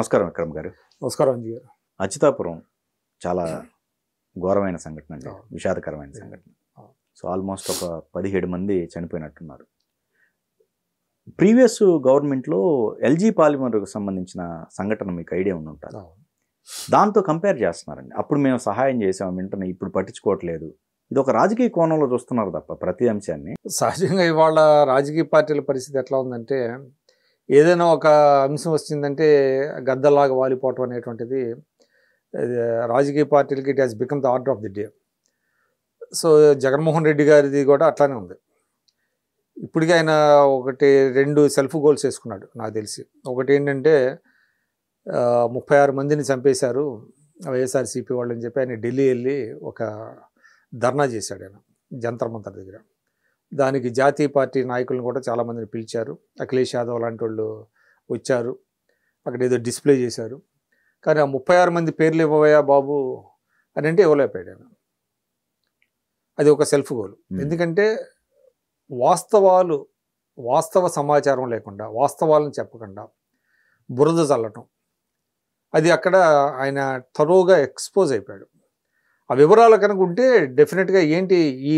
నమస్కారం విక్రమ్ గారు. నమస్కారం అంజీ గారు. అచ్యుతాపురం చాలా ఘోరమైన సంఘటన అండి, విషాదకరమైన సంఘటన. సో ఆల్మోస్ట్ ఒక 17 మంది చనిపోయినట్టున్నారు. ప్రీవియస్ గవర్నమెంట్లో ఎల్జీ పాలిమర్కు సంబంధించిన సంఘటన మీకు ఐడియా ఉండి ఉంటారు. దాంతో కంపేర్ చేస్తున్నారండి. అప్పుడు మేము సహాయం చేసాము, వెంటనే ఇప్పుడు పట్టించుకోవట్లేదు. ఇది ఒక రాజకీయ కోణంలో చూస్తున్నారు తప్ప ప్రతి అంశాన్ని. సహజంగా ఇవాళ రాజకీయ పార్టీల పరిస్థితి ఎట్లా ఉందంటే, ఏదైనా ఒక అంశం వచ్చిందంటే గద్దలాగా వాలిపోవటం అనేటువంటిది రాజకీయ పార్టీలకి it has become the order of the day. So Jaganmohan Reddy గారిది కూడా అట్లానే ఉంది. ఇప్పటికీ ఆయన 2 సెల్ఫ్ గోల్స్ వేసుకున్నాడు నాకు తెలిసి. ఒకటి ఏంటంటే 36 మందిని చంపేశారు వైఎస్ఆర్సీపీ వాళ్ళు అని చెప్పి ఆయన ఢిల్లీ వెళ్ళి ఒక ధర్నా చేశాడు ఆయన జంతర్ మంతర్ దగ్గర. దానికి జాతీయ పార్టీ నాయకులను కూడా చాలామందిని పిలిచారు. అఖిలేష్ యాదవ్ లాంటి వాళ్ళు వచ్చారు, అక్కడ ఏదో డిస్ప్లే చేశారు. కానీ ఆ 36 మంది పేర్లు ఇవ్వవయ్యా బాబు అని అంటే ఇవ్వలేకపోయాడు ఆయన. అది ఒక సెల్ఫ్ గోల్. ఎందుకంటే వాస్తవ సమాచారం లేకుండా, వాస్తవాలను చెప్పకుండా బురద చల్లటం, అది అక్కడ ఆయన థరోగా ఎక్స్పోజ్ అయిపోయాడు. ఆ వివరాలు కనుక ఉంటే డెఫినెట్గా ఏంటి ఈ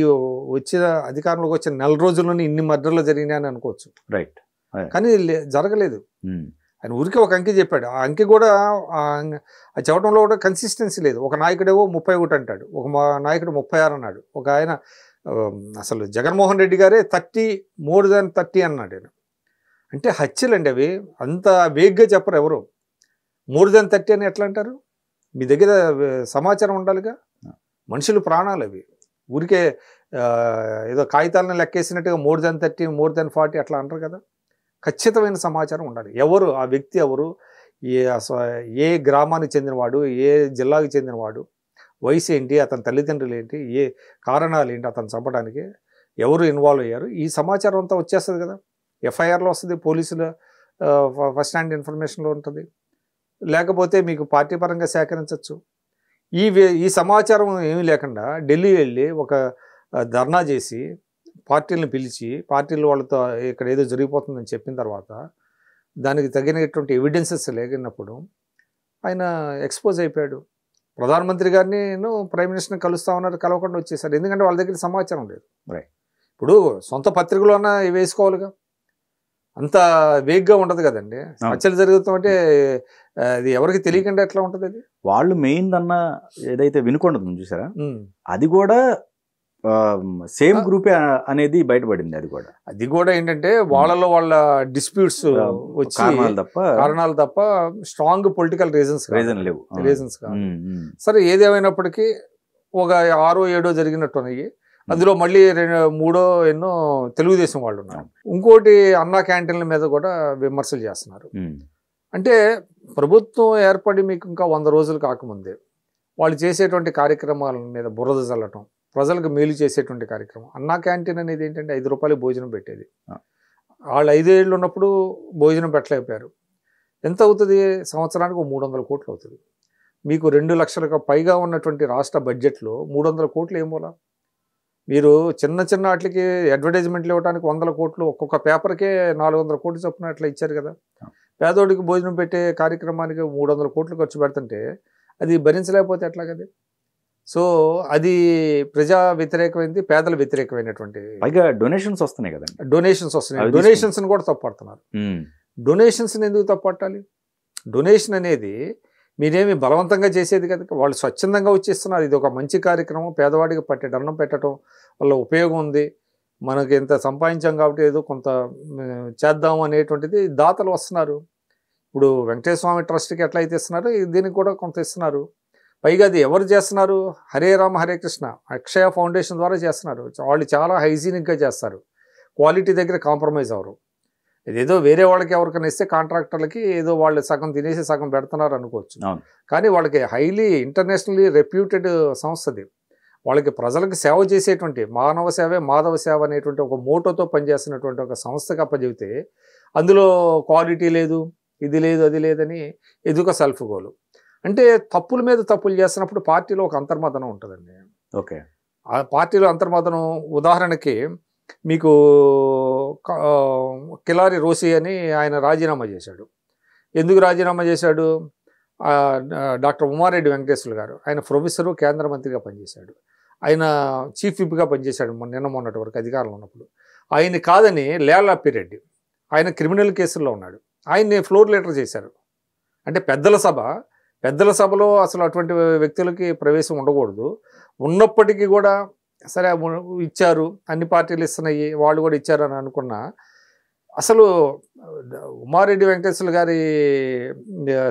అధికారంలోకి వచ్చిన 4 రోజుల్లోనే ఇన్ని మర్డర్లు జరిగినాయని అనుకోవచ్చు. రైట్. కానీ జరగలేదు. ఆయన ఊరికే ఒక అంకె చెప్పాడు. ఆ అంకె కూడా చెప్పడంలో కూడా కన్సిస్టెన్సీ లేదు. ఒక నాయకుడేవో 31 అంటాడు, ఒక నాయకుడు 36 అన్నాడు, ఒక ఆయన అసలు జగన్మోహన్ రెడ్డి గారే more than 30 అన్నాడు ఆయన. అంటే హత్యలండి అవి. అంత వేగ్గా చెప్పరు ఎవరు. more than 30 అని ఎట్లా అంటారు? మీ దగ్గర సమాచారం ఉండాలిగా. మనుషులు ప్రాణాలు అవి. ఊరికే ఏదో కాగితాలను లెక్కేసినట్టుగా more than 30, more than 40 అట్లా అంటారు కదా. ఖచ్చితమైన సమాచారం ఉండాలి. ఎవరు ఆ వ్యక్తి, ఎవరు, ఏ గ్రామానికి చెందినవాడు, ఏ జిల్లాకు చెందినవాడు, వయసు ఏంటి, అతని తల్లిదండ్రులు ఏంటి, ఏ కారణాలు ఏంటి అతను చంపడానికి, ఎవరు ఇన్వాల్వ్ అయ్యారు, ఈ సమాచారం అంతా వచ్చేస్తుంది కదా. ఎఫ్ఐఆర్లో వస్తుంది, పోలీసుల ఫస్ట్ హ్యాండ్ ఇన్ఫర్మేషన్లో ఉంటుంది. లేకపోతే మీకు పార్టీ పరంగా సేకరించవచ్చు. ఈ సమాచారం ఏమీ లేకుండా ఢిల్లీ వెళ్ళి ఒక ధర్నా చేసి పార్టీలను పిలిచి పార్టీల వాళ్ళతో ఇక్కడ ఏదో జరిగిపోతుందని చెప్పిన తర్వాత దానికి తగినటువంటి ఎవిడెన్సెస్ లేనప్పుడు ఆయన ఎక్స్పోజ్ అయిపోయాడు. ప్రధానమంత్రి గారిని ప్రైమ్ మినిస్టర్ని కలుస్తా ఉన్నారు, కలవకుండా వచ్చేసారు. ఎందుకంటే వాళ్ళ దగ్గర సమాచారం లేదు. ఇప్పుడు సొంత పత్రికలో అన్నా వేసుకోవాలిగా. అంత వేగ్గా ఉండదు కదండి. హత్యలు జరుగుతామంటే అది ఎవరికి తెలియకుండా ఎట్లా ఉంటుంది? అది వాళ్ళు మెయిన్ అన్న ఏదైతే వినుకొండదు చూసారా, అది కూడా సేమ్ గ్రూపే అనేది బయటపడింది. అది కూడా ఏంటంటే వాళ్ళలో వాళ్ళ డిస్ప్యూట్స్ వచ్చి కారణాలు తప్ప స్ట్రాంగ్ పొలిటికల్ రీజన్స్ లేవు. సరే, ఏదేమైనప్పటికీ ఒక 6, 7 జరిగినట్టున్నాయి. అందులో మళ్ళీ 3 ఎన్నో తెలుగుదేశం వాళ్ళు ఉన్నారు. ఇంకోటి అన్నా క్యాంటీన్ల మీద కూడా విమర్శలు చేస్తున్నారు. అంటే ప్రభుత్వం ఏర్పడి మీకు ఇంకా 100 రోజులు కాకముందే వాళ్ళు చేసేటువంటి కార్యక్రమాల మీద బురద చల్లటం, ప్రజలకు మేలు చేసేటువంటి కార్యక్రమం. అన్నా క్యాంటీన్ అనేది ఏంటంటే 5 రూపాయలు భోజనం పెట్టేది. వాళ్ళు 5 ఏళ్ళు ఉన్నప్పుడు భోజనం పెట్టలేకపోయారు. ఎంత అవుతుంది? సంవత్సరానికి 300 కోట్లు అవుతుంది. మీకు 2 లక్షలకు పైగా ఉన్నటువంటి రాష్ట్ర బడ్జెట్లో 300 కోట్లు ఏమోలా. మీరు చిన్న వాటికి అడ్వర్టైజ్మెంట్లు ఇవ్వడానికి 100 కోట్లు, ఒక్కొక్క పేపర్కే 400 కోట్లు చొప్పున అట్లా ఇచ్చారు కదా. పేదోడికి భోజనం పెట్టే కార్యక్రమానికి 300 కోట్లు ఖర్చు పెడుతుంటే అది భరించలేకపోతే ఎట్లా కదా. సో అది ప్రజా వ్యతిరేకమైంది, పేదల వ్యతిరేకమైనటువంటి. పైగా డొనేషన్స్ వస్తున్నాయి కదండి. డొనేషన్స్ కూడా తప్పడుతున్నారు. డొనేషన్స్ని ఎందుకు తప్పట్టాలి? డొనేషన్ అనేది మీరేమి బలవంతంగా చేసేది కదా. వాళ్ళు స్వచ్ఛందంగా వచ్చేస్తున్నారు. ఇది ఒక మంచి కార్యక్రమం, పేదవాడికి అన్నం పెట్టడం వల్ల ఉపయోగం ఉంది, మనకి ఎంత సంపాదించాం కాబట్టి ఏదో కొంత చేద్దాం అనేటువంటిది దాతలు వస్తున్నారు. ఇప్పుడు వెంకటేశ్వర స్వామి ట్రస్ట్కి ఎట్లా అయితే ఇస్తున్నారు, దీనికి కూడా కొంత ఇస్తున్నారు. పైగా అది ఎవరు చేస్తున్నారు? హరే రామ హరే కృష్ణ అక్షయ ఫౌండేషన్ ద్వారా చేస్తున్నారు. వాళ్ళు చాలా హైజీనిక్గా చేస్తారు, క్వాలిటీ దగ్గర కాంప్రమైజ్ అవ్వరు. ఇదేదో వేరే వాళ్ళకి ఎవరికైనా ఇస్తే కాంట్రాక్టర్లకి ఏదో వాళ్ళు సగం తినేసి సగం పెడుతున్నారు అనుకోవచ్చు. కానీ వాళ్ళకి హైలీ ఇంటర్నేషనల్లీ రెప్యూటెడ్ సంస్థది. వాళ్ళకి ప్రజలకు సేవ చేసేటువంటి మానవ సేవే మాధవ సేవ అనేటువంటి ఒక మోటోతో పనిచేస్తున్నటువంటి ఒక సంస్థకి అప్పచెబితే అందులో క్వాలిటీ లేదు, ఇది లేదు, అది లేదని ఎదుక సెల్ఫ్ గోలు. అంటే తప్పుల మీద తప్పులు చేస్తున్నప్పుడు పార్టీలో ఒక అంతర్మదనం ఉంటుందండి. ఓకే, ఆ పార్టీలో అంతర్మదనం ఉదాహరణకి మీకు కిలారి రోసి అని ఆయన రాజీనామా చేశాడు. ఎందుకు రాజీనామా చేశాడు? డాక్టర్ ఉమారెడ్డి వెంకటేశ్వర్లు గారు, ఆయన ప్రొఫెసరు, కేంద్ర మంత్రిగా పనిచేశాడు. ఆయన చీఫ్ విప్గా పనిచేశాడు మొన్నటి వరకు అధికారంలో ఉన్నప్పుడు. ఆయన కాదని లేలాపిరెడ్డి, ఆయన క్రిమినల్ కేసుల్లో ఉన్నాడు, ఆయన్ని ఫ్లోర్ లీడర్ చేశారు. అంటే పెద్దల సభలో అసలు అటువంటి వ్యక్తులకి ప్రవేశం ఉండకూడదు. ఉన్నప్పటికీ కూడా సరే ఇచ్చారు, అన్ని పార్టీలు ఇస్తున్నాయి, వాళ్ళు కూడా ఇచ్చారు అని అనుకున్నా. అసలు ఉమారెడ్డి వెంకటేశ్వర గారి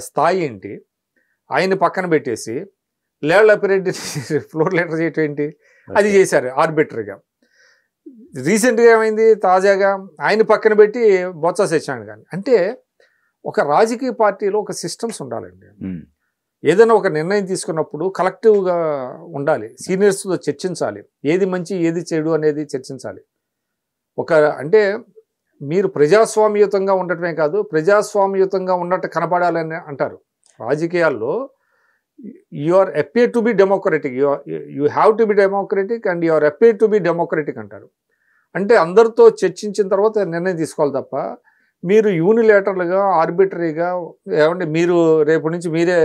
స్థాయి ఏంటి? ఆయన్ని పక్కన పెట్టేసి లేళ్లపిరెడ్డి ఫ్లోర్ లీడర్ చేయటం ఏంటి? అది చేశారు ఆర్బిటరీగా. రీసెంట్గా ఏమైంది? తాజాగా ఆయన పక్కన పెట్టి బొత్స సత్యనారాయణ గారిని. అంటే ఒక రాజకీయ పార్టీలో ఒక సిస్టమ్స్ ఉండాలండి. ఏదైనా ఒక నిర్ణయం తీసుకున్నప్పుడు కలెక్టివ్గా ఉండాలి, సీనియర్స్తో చర్చించాలి, ఏది మంచి ఏది చెడు అనేది చర్చించాలి. అంటే మీరు ప్రజాస్వామ్యయుతంగా ఉండటమే కాదు, ప్రజాస్వామ్యయుతంగా ఉన్నట్టు కనపడాలని అంటారు రాజకీయాల్లో. You are appear to be democratic, you have to be democratic and you are appear to be democratic అంటారు. అంటే అందరితో చర్చించిన తర్వాత నిర్ణయం తీసుకోవాలి తప్ప మీరు యూనిలేటర్లుగా ఆర్బిటరీగా ఏమంటే మీరు రేపు నుంచి మీరే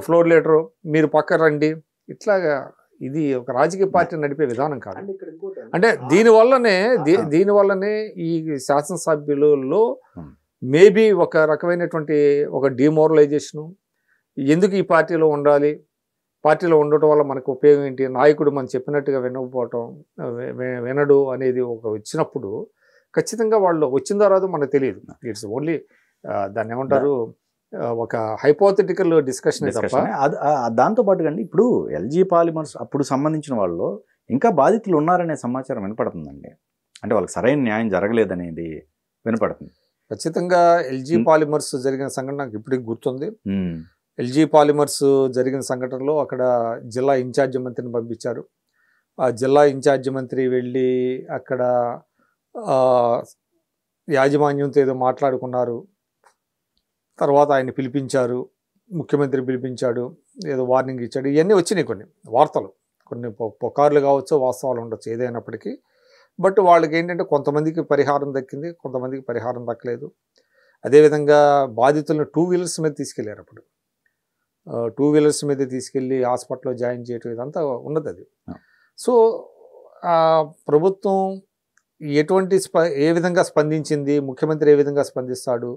ఫ్లోర్ లీడరు, మీరు పక్క రండి, ఇట్లాగా ఇది ఒక రాజకీయ పార్టీ నడిపే విధానం కాదు. అంటే దీనివల్లనే ఈ శాసనసభ్యులలో మేబీ ఒక రకమైనటువంటి ఒక డిమోరలైజేషను. ఎందుకు ఈ పార్టీలో ఉండాలి, పార్టీలో ఉండటం వల్ల మనకు ఉపయోగం ఏంటి, నాయకుడు మనం చెప్పినట్టుగా వినడు అనేది వచ్చినప్పుడు ఖచ్చితంగా వాళ్ళు వచ్చిన తర్వాత మనకు తెలియదు. ఇట్స్ ఓన్లీ దాన్ని ఏమంటారు, ఒక హైపోథెటికల్ డిస్కషన్ తప్ప. దాంతోపాటు కానీ ఇప్పుడు ఎల్జీ పాలిమర్స్ అప్పుడు సంబంధించిన వాళ్ళు ఇంకా బాధితులు ఉన్నారనే సమాచారం వినపడుతుందండి. అంటే వాళ్ళకి సరైన న్యాయం జరగలేదనేది వినపడుతుంది. ఖచ్చితంగా ఎల్జీ పాలిమర్స్ జరిగిన సంఘటన నాకు ఇప్పటికి గుర్తుంది. ఎల్జీ పాలిమర్స్ జరిగిన సంఘటనలో అక్కడ జిల్లా ఇన్ఛార్జి మంత్రిని పంపించారు. ఆ జిల్లా ఇన్ఛార్జి మంత్రి వెళ్ళి అక్కడ యాజమాన్యంతో ఏదో మాట్లాడుకున్నారు. తర్వాత ఆయన పిలిపించారు, ముఖ్యమంత్రి పిలిపించాడు, ఏదో వార్నింగ్ ఇచ్చాడు. ఇవన్నీ వచ్చినాయి కొన్ని వార్తలు, కొన్ని పుకార్లు కావచ్చు, వాస్తవాలు ఉండొచ్చు, ఏదైనప్పటికీ. బట్ వాళ్ళకి ఏంటంటే కొంతమందికి పరిహారం దక్కింది, కొంతమందికి పరిహారం దక్కలేదు. అదేవిధంగా బాధితులను 2 వీలర్స్ మీద తీసుకెళ్లారు. అప్పుడు 2 వీలర్స్ మీద తీసుకెళ్ళి హాస్పిటల్లో జాయిన్ చేయటం ఇదంతా ఉన్నది అది. సో ప్రభుత్వం ఏ విధంగా స్పందించింది, ముఖ్యమంత్రి ఏ విధంగా స్పందిస్తాడు,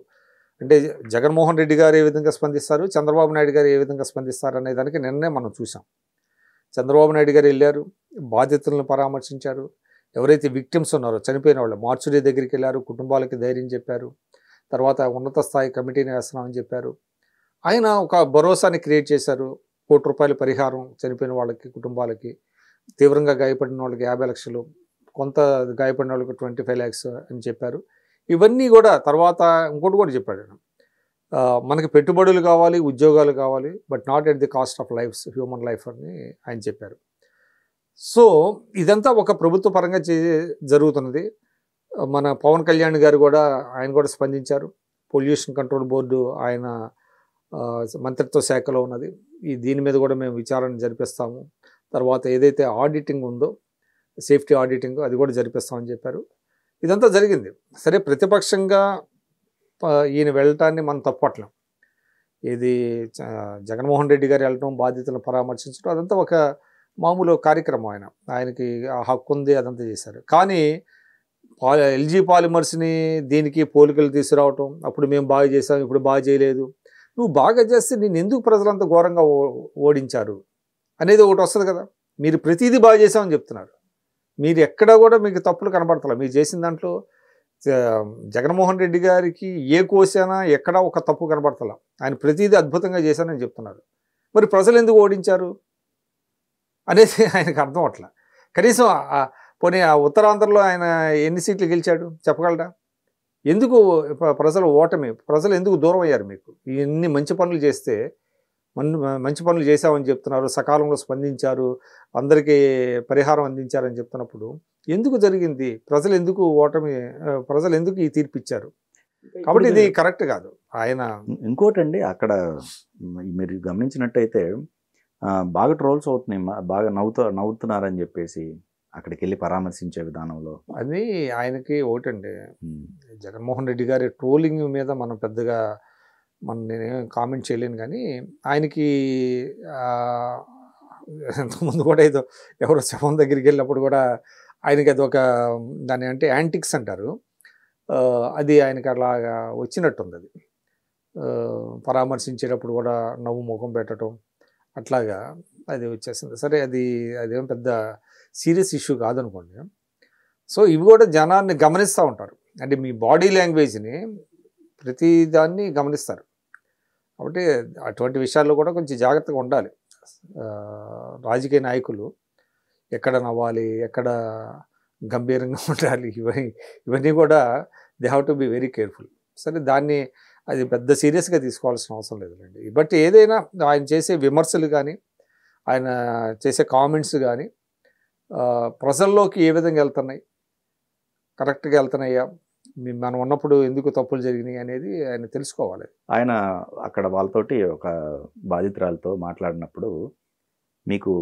అంటే జగన్మోహన్ రెడ్డి గారు ఏ విధంగా స్పందిస్తారు, చంద్రబాబు నాయుడు గారు ఏ విధంగా స్పందిస్తారు అనే దానికి నిన్నే మనం చూసాం. చంద్రబాబు నాయుడు గారు వెళ్ళారు, బాధితులను పరామర్శించారు. ఎవరైతే విక్టిమ్స్ ఉన్నారో, చనిపోయిన వాళ్ళు, మార్చురీ దగ్గరికి వెళ్ళారు, కుటుంబాలకి ధైర్యం చెప్పారు. తర్వాత ఉన్నత స్థాయి కమిటీని వేస్తున్నామని చెప్పారు. ఆయన ఒక భరోసాని క్రియేట్ చేశారు. ₹1 పరిహారం చనిపోయిన వాళ్ళకి, కుటుంబాలకి, తీవ్రంగా గాయపడిన వాళ్ళకి 50 లక్షలు, కొంత గాయపడిన వాళ్ళకి 25 lakhs అని చెప్పారు. ఇవన్నీ కూడా తర్వాత ఇంకోటి కూడా చెప్పాడు, మనకి పెట్టుబడులు కావాలి, ఉద్యోగాలు కావాలి, but not at the cost of lifes, human life అని ఆయన చెప్పారు. సో ఇదంతా ఒక ప్రభుత్వ పరంగా జరుగుతున్నది. మన పవన్ కళ్యాణ్ గారు కూడా ఆయన కూడా స్పందించారు. పొల్యూషన్ కంట్రోల్ బోర్డు ఆయన మంత్రిత్వ శాఖలో ఉన్నది. దీని మీద కూడా మేము విచారణ జరిపిస్తాము. తర్వాత ఏదైతే ఆడిటింగ్ ఉందో, సేఫ్టీ ఆడిటింగ్, అది కూడా జరిపిస్తామని చెప్పారు. ఇదంతా జరిగింది. సరే, ప్రతిపక్షంగా ఈయన వెళ్ళటాన్ని మనం తప్పట్లేం. ఇది జగన్మోహన్ రెడ్డి గారు వెళ్ళటం, బాధితులను పరామర్శించడం, అదంతా ఒక మామూలు కార్యక్రమం. ఆయనకి ఆ హక్కు ఉంది, అదంతా చేశారు. కానీ ఎల్జీ పాలిమర్స్ని దీనికి పోలికలు తీసుకురావటం, అప్పుడు మేము బాగా చేసాం, ఇప్పుడు బాగా చేయలేదు, నువ్వు బాగా చేస్తే నేను ఎందుకు ప్రజలంతా ఘోరంగా ఓడించారు అనేది ఒకటి వస్తుంది కదా. మీరు ప్రతిదీ బాగా చేసామని చెప్తున్నారు, మీరు ఎక్కడా కూడా మీకు తప్పులు కనబడతలే. మీరు చేసిన దాంట్లో జగన్మోహన్ రెడ్డి గారికి ఏ కోసానా ఎక్కడా ఒక తప్పు కనబడతలే. ఆయన ప్రతిదీ అద్భుతంగా చేశానని చెప్తున్నారు. మరి ప్రజలు ఎందుకు ఓడించారు అనేది ఆయనకు అర్థం అట్లా. కనీసం పోనీ ఆ ఉత్తరాంధ్రలో ఆయన ఎన్ని సీట్లు గెలిచాడు చెప్పగలరా? ఎందుకు ప్రజలు ఓటమి, ప్రజలు ఎందుకు దూరం అయ్యారు మీకు? ఇన్ని మంచి పనులు చేస్తే, మంచి పనులు చేశామని చెప్తున్నారు, సకాలంలో స్పందించారు, అందరికీ పరిహారం అందించారని చెప్తున్నప్పుడు ఎందుకు జరిగింది? ప్రజలు ఎందుకు ఈ తీర్పు ఇచ్చారు? కాబట్టి ఇది కరెక్ట్ కాదు. ఆయన ఇంకోటండి, అక్కడ మీరు గమనించినట్టయితే బాగా ట్రోల్స్ అవుతున్నాయి, బాగా నవ్వుతున్నారని చెప్పేసి అక్కడికి వెళ్ళి పరామర్శించే విధానంలో. అది ఆయనకి ఒకటండి, జగన్మోహన్ రెడ్డి గారి ట్రోలింగ్ మీద మనం పెద్దగా నేనేం కామెంట్ చేయలేను కానీ ఆయనకి ఎంతమంది కూడా ఏదో ఎవరో శవం దగ్గరికి వెళ్ళినప్పుడు కూడా ఆయనకి అది ఒక దాన్ని అంటే యాంటిక్స్ అంటారు, అది ఆయనకి అలాగా వచ్చినట్టుంది. అది పరామర్శించేటప్పుడు కూడా నవ్వు ముఖం పెట్టడం అట్లాగా అది వచ్చేసింది. సరే, అదేం పెద్ద సీరియస్ ఇష్యూ కాదనుకోండి. సో ఇవి కూడా జనాన్ని గమనిస్తూ ఉంటారు, అంటే మీ బాడీ లాంగ్వేజ్ని ప్రతిదాన్ని గమనిస్తారు. కాబట్టి అటువంటి విషయాల్లో కూడా కొంచెం జాగ్రత్తగా ఉండాలి రాజకీయ నాయకులు. ఎక్కడ నవ్వాలి, ఎక్కడ గంభీరంగా ఉండాలి, ఇవన్నీ కూడా they have to be very careful. సరే, అది పెద్ద సీరియస్గా తీసుకోవాల్సిన అవసరం లేదులేండి. బట్ ఏదైనా ఆయన చేసే విమర్శలు కానీ, ఆయన చేసే కామెంట్స్ కానీ ప్రజల్లోకి ఏ విధంగా వెళ్తున్నాయి, కరెక్ట్గా వెళ్తున్నాయా, మనం ఉన్నప్పుడు ఎందుకు తప్పులు జరిగినాయి అనేది ఆయన తెలుసుకోవాలి. ఆయన అక్కడ వాళ్ళతోటి ఒక బాధితురాలతో మాట్లాడినప్పుడు మీకు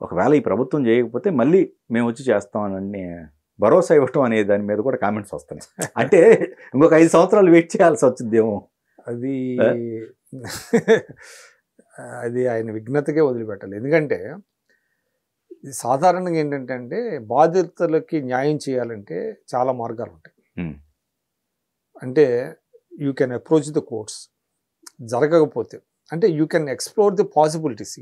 ఒకవేళ ఈ ప్రభుత్వం చేయకపోతే మళ్ళీ మేము వచ్చి చేస్తామని భరోసా ఇవ్వటం అనే దాని మీద కూడా కామెంట్స్ వస్తున్నాయి. అంటే ఇంకొక 5 సంవత్సరాలు వెయిట్ చేయాల్సి వచ్చిందేమో. అది ఆయన విఘ్నతకే వదిలిపెట్టాలి. ఎందుకంటే సాధారణంగా ఏంటంటే బాధితులకి న్యాయం చేయాలంటే చాలా మార్గాలు ఉంటాయి. అంటే you can approach the courts, జరగకపోతే అంటే you can explore the possibilities.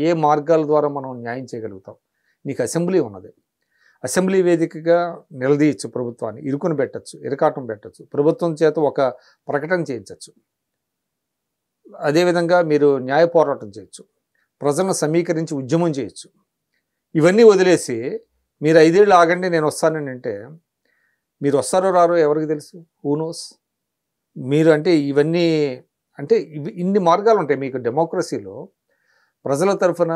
ఏ మార్గాల ద్వారా మనం న్యాయం చేయగలుగుతాం. నీకు అసెంబ్లీ ఉన్నది, అసెంబ్లీ వేదికగా నిలదీయచ్చు, ప్రభుత్వాన్ని ఇరుకుని పెట్టచ్చు, ఇరకాటం పెట్టచ్చు, ప్రభుత్వం చేత ఒక ప్రకటన చేయించవచ్చు. అదేవిధంగా మీరు న్యాయ పోరాటం చేయొచ్చు, ప్రజలను సమీకరించి ఉద్యమం చేయొచ్చు. ఇవన్నీ వదిలేసి మీరు 5 ఏళ్ళు ఆగండి నేను వస్తానని అంటే మీరు వస్తారో రారో ఎవరికి తెలుసు, హూ నోస్. మీరు అంటే ఇవన్నీ అంటే ఇన్ని మార్గాలు ఉంటాయి మీకు. డెమోక్రసీలో ప్రజల తరఫున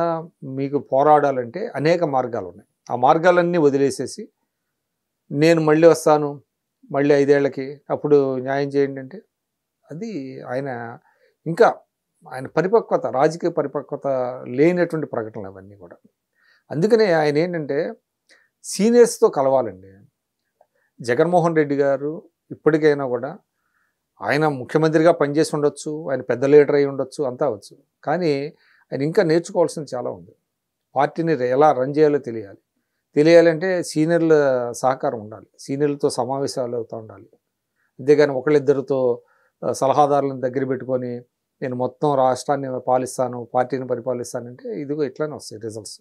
మీకు పోరాడాలంటే అనేక మార్గాలు ఉన్నాయి. ఆ మార్గాలన్నీ వదిలేసేసి నేను మళ్ళీ వస్తాను, మళ్ళీ 5 ఏళ్ళకి అప్పుడు న్యాయం చేయండి అంటే అది ఇంకా ఆయన పరిపక్వత, రాజకీయ పరిపక్వత లేనటువంటి ప్రకటనలు అవన్నీ కూడా. అందుకనే ఆయన ఏంటంటే సీనియర్స్తో కలవాలండి. జగన్మోహన్ రెడ్డి గారు ఇప్పటికైనా కూడా ఆయన ముఖ్యమంత్రిగా పనిచేసి ఉండొచ్చు, ఆయన పెద్ద లీడర్ అయి ఉండొచ్చు, అంతా అవచ్చు. కానీ ఆయన ఇంకా నేర్చుకోవాల్సింది చాలా ఉంది. పార్టీని ఎలా రన్ చేయాలో తెలియాలంటే సీనియర్ల సహకారం ఉండాలి, సీనియర్లతో సమావేశాలు అవుతూ ఉండాలి. అంతేగాని ఒకళ్ళిద్దరితో సలహాదారులను దగ్గర పెట్టుకొని నేను మొత్తం రాష్ట్రాన్ని పాలిస్తాను, పార్టీని పరిపాలిస్తానంటే ఇదిగో ఇట్లానే వస్తాయి రిజల్ట్స్.